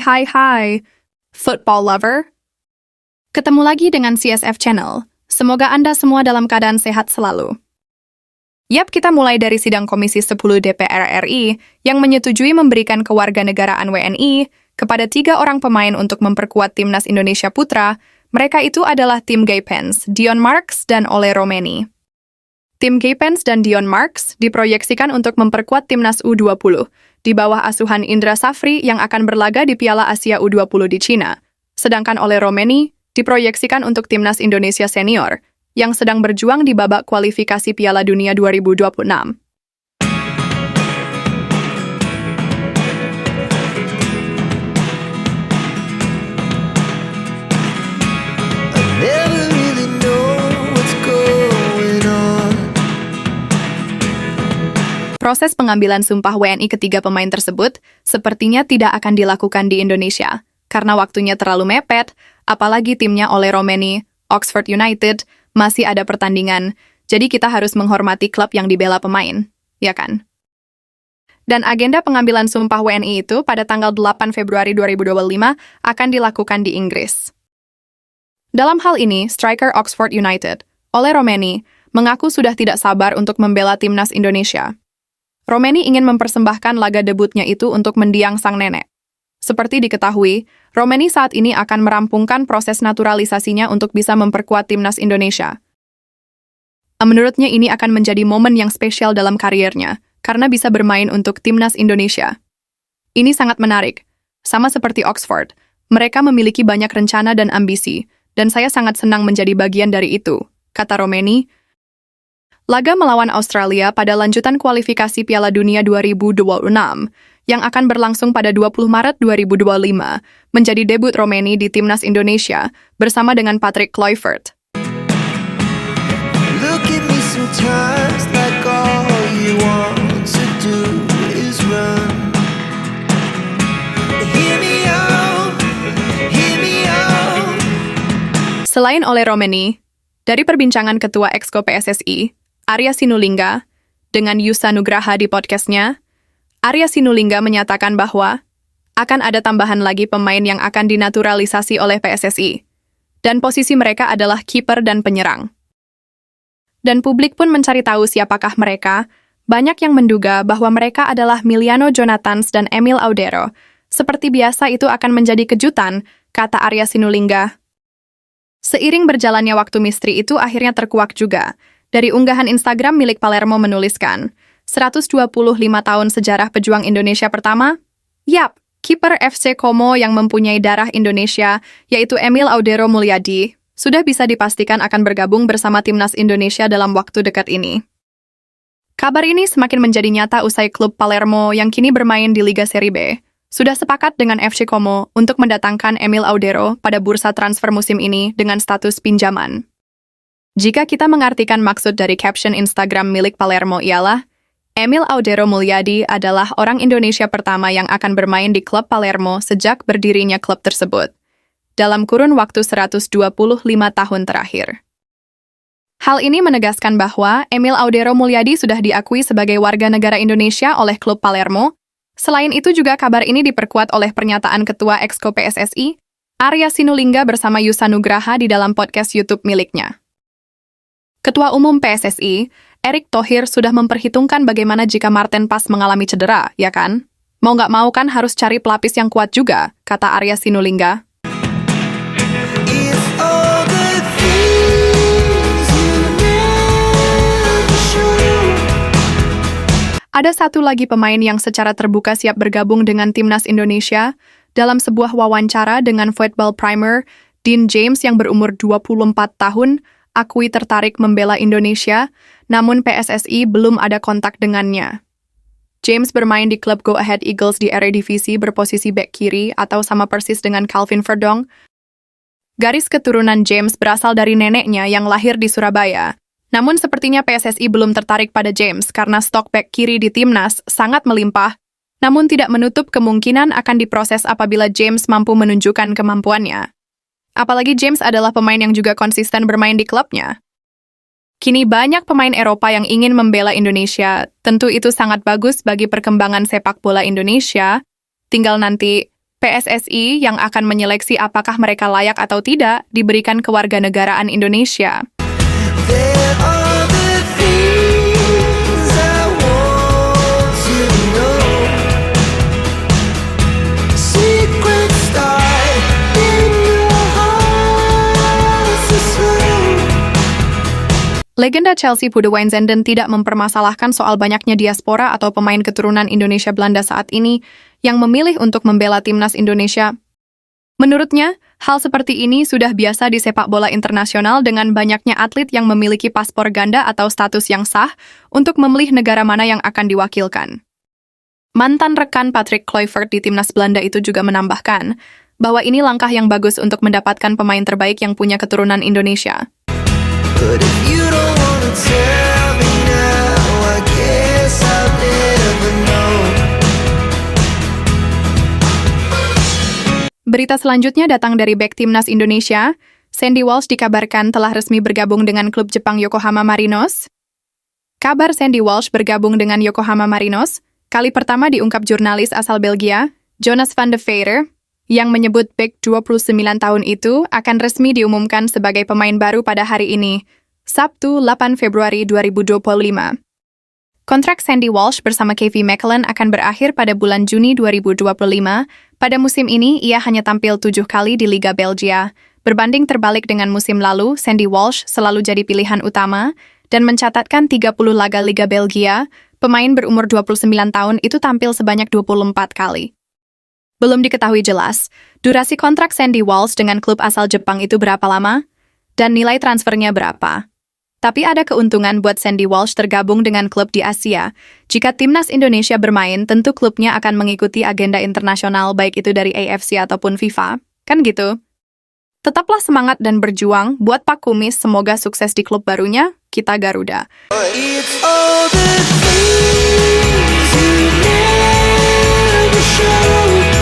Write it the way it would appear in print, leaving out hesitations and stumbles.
Hai, football lover. Ketemu lagi dengan CSF Channel. Semoga Anda semua dalam keadaan sehat selalu. Yap, kita mulai dari sidang Komisi 10 DPR RI yang menyetujui memberikan kewarganegaraan WNI kepada 3 orang pemain untuk memperkuat timnas Indonesia Putra. Mereka itu adalah Tim Gaypens, Dion Marks, dan Ole Romeni. Tim Gaypens dan Dion Marks diproyeksikan untuk memperkuat timnas U20 di bawah asuhan Indra Safri yang akan berlaga di Piala Asia U20 di Cina. Sedangkan Ole Romeni diproyeksikan untuk timnas Indonesia senior yang sedang berjuang di babak kualifikasi Piala Dunia 2026. Proses pengambilan sumpah WNI ketiga pemain tersebut sepertinya tidak akan dilakukan di Indonesia, karena waktunya terlalu mepet, apalagi timnya Ole Romeni, Oxford United, masih ada pertandingan, jadi kita harus menghormati klub yang dibela pemain, ya kan? Dan agenda pengambilan sumpah WNI itu pada tanggal 8 Februari 2025 akan dilakukan di Inggris. Dalam hal ini, striker Oxford United, Ole Romeni, mengaku sudah tidak sabar untuk membela timnas Indonesia. Romeni ingin mempersembahkan laga debutnya itu untuk mendiang sang nenek. Seperti diketahui, Romeni saat ini akan merampungkan proses naturalisasinya untuk bisa memperkuat timnas Indonesia. Menurutnya ini akan menjadi momen yang spesial dalam kariernya, karena bisa bermain untuk timnas Indonesia. Ini sangat menarik. Sama seperti Oxford, mereka memiliki banyak rencana dan ambisi, dan saya sangat senang menjadi bagian dari itu, kata Romeni. Laga melawan Australia pada lanjutan kualifikasi Piala Dunia 2026 yang akan berlangsung pada 20 Maret 2025 menjadi debut Romeni di timnas Indonesia bersama dengan Patrick Kluivert. Selain Ole Romeni, dari perbincangan Ketua Exco PSSI, Arya Sinulinga, dengan Yusa Nugraha di podcastnya, Arya Sinulinga menyatakan bahwa akan ada tambahan lagi pemain yang akan dinaturalisasi oleh PSSI, dan posisi mereka adalah kiper dan penyerang. Dan publik pun mencari tahu siapakah mereka. Banyak yang menduga bahwa mereka adalah Miliano Jonathans dan Emil Audero. Seperti biasa itu akan menjadi kejutan, kata Arya Sinulinga. Seiring berjalannya waktu misteri itu akhirnya terkuak juga. Dari unggahan Instagram milik Palermo menuliskan, 125 tahun sejarah pejuang Indonesia pertama? Yap, kiper FC Como yang mempunyai darah Indonesia, yaitu Emil Audero Mulyadi, sudah bisa dipastikan akan bergabung bersama timnas Indonesia dalam waktu dekat ini. Kabar ini semakin menjadi nyata usai klub Palermo yang kini bermain di Liga Serie B, sudah sepakat dengan FC Como untuk mendatangkan Emil Audero pada bursa transfer musim ini dengan status pinjaman. Jika kita mengartikan maksud dari caption Instagram milik Palermo ialah, Emil Audero Mulyadi adalah orang Indonesia pertama yang akan bermain di klub Palermo sejak berdirinya klub tersebut, dalam kurun waktu 125 tahun terakhir. Hal ini menegaskan bahwa Emil Audero Mulyadi sudah diakui sebagai warga negara Indonesia oleh klub Palermo. Selain itu juga kabar ini diperkuat oleh pernyataan Ketua Exco PSSI, Arya Sinulinga bersama Yusa Nugraha di dalam podcast YouTube miliknya. Ketua Umum PSSI, Erick Thohir sudah memperhitungkan bagaimana jika Marten Pas mengalami cedera, ya kan? Mau nggak mau kan harus cari pelapis yang kuat juga, kata Arya Sinulinga. Ada satu lagi pemain yang secara terbuka siap bergabung dengan timnas Indonesia. Dalam sebuah wawancara dengan Football Primer, Dean James yang berumur 24 tahun, akui tertarik membela Indonesia, namun PSSI belum ada kontak dengannya. James bermain di klub Go Ahead Eagles di Eredivisie berposisi bek kiri atau sama persis dengan Calvin Verdong. Garis keturunan James berasal dari neneknya yang lahir di Surabaya. Namun sepertinya PSSI belum tertarik pada James karena stok bek kiri di timnas sangat melimpah, namun tidak menutup kemungkinan akan diproses apabila James mampu menunjukkan kemampuannya. Apalagi James adalah pemain yang juga konsisten bermain di klubnya. Kini banyak pemain Eropa yang ingin membela Indonesia. Tentu itu sangat bagus bagi perkembangan sepak bola Indonesia. Tinggal nanti PSSI yang akan menyeleksi apakah mereka layak atau tidak diberikan kewarganegaraan Indonesia. There are the things I want to know. Secret star in your heart so slow. Legenda Chelsea Pudde Wijnaldum tidak mempermasalahkan soal banyaknya diaspora atau pemain keturunan Indonesia Belanda saat ini yang memilih untuk membela timnas Indonesia. Menurutnya, hal seperti ini sudah biasa di sepak bola internasional dengan banyaknya atlet yang memiliki paspor ganda atau status yang sah untuk memilih negara mana yang akan diwakilkan. Mantan rekan Patrick Kluivert di timnas Belanda itu juga menambahkan bahwa ini langkah yang bagus untuk mendapatkan pemain terbaik yang punya keturunan Indonesia. But if you don't wanna tell me now, I guess I'll never know. Berita selanjutnya datang dari bek timnas Indonesia. Sandy Walsh dikabarkan telah resmi bergabung dengan klub Jepang Yokohama Marinos. Kabar Sandy Walsh bergabung dengan Yokohama Marinos kali pertama diungkap jurnalis asal Belgia, Jonas van de Veer, yang menyebut bek 29 tahun itu akan resmi diumumkan sebagai pemain baru pada hari ini, Sabtu 8 Februari 2025. Kontrak Sandy Walsh bersama KV Mechelen akan berakhir pada bulan Juni 2025. Pada musim ini, ia hanya tampil 7 kali di Liga Belgia. Berbanding terbalik dengan musim lalu, Sandy Walsh selalu jadi pilihan utama dan mencatatkan 30 laga Liga Belgia. Pemain berumur 29 tahun itu tampil sebanyak 24 kali. Belum diketahui jelas, durasi kontrak Sandy Walsh dengan klub asal Jepang itu berapa lama, dan nilai transfernya berapa. Tapi ada keuntungan buat Sandy Walsh tergabung dengan klub di Asia. Jika timnas Indonesia bermain, tentu klubnya akan mengikuti agenda internasional baik itu dari AFC ataupun FIFA. Kan gitu? Tetaplah semangat dan berjuang. Buat Pak Kumis, semoga sukses di klub barunya. Kita Garuda. It's all the things you never show.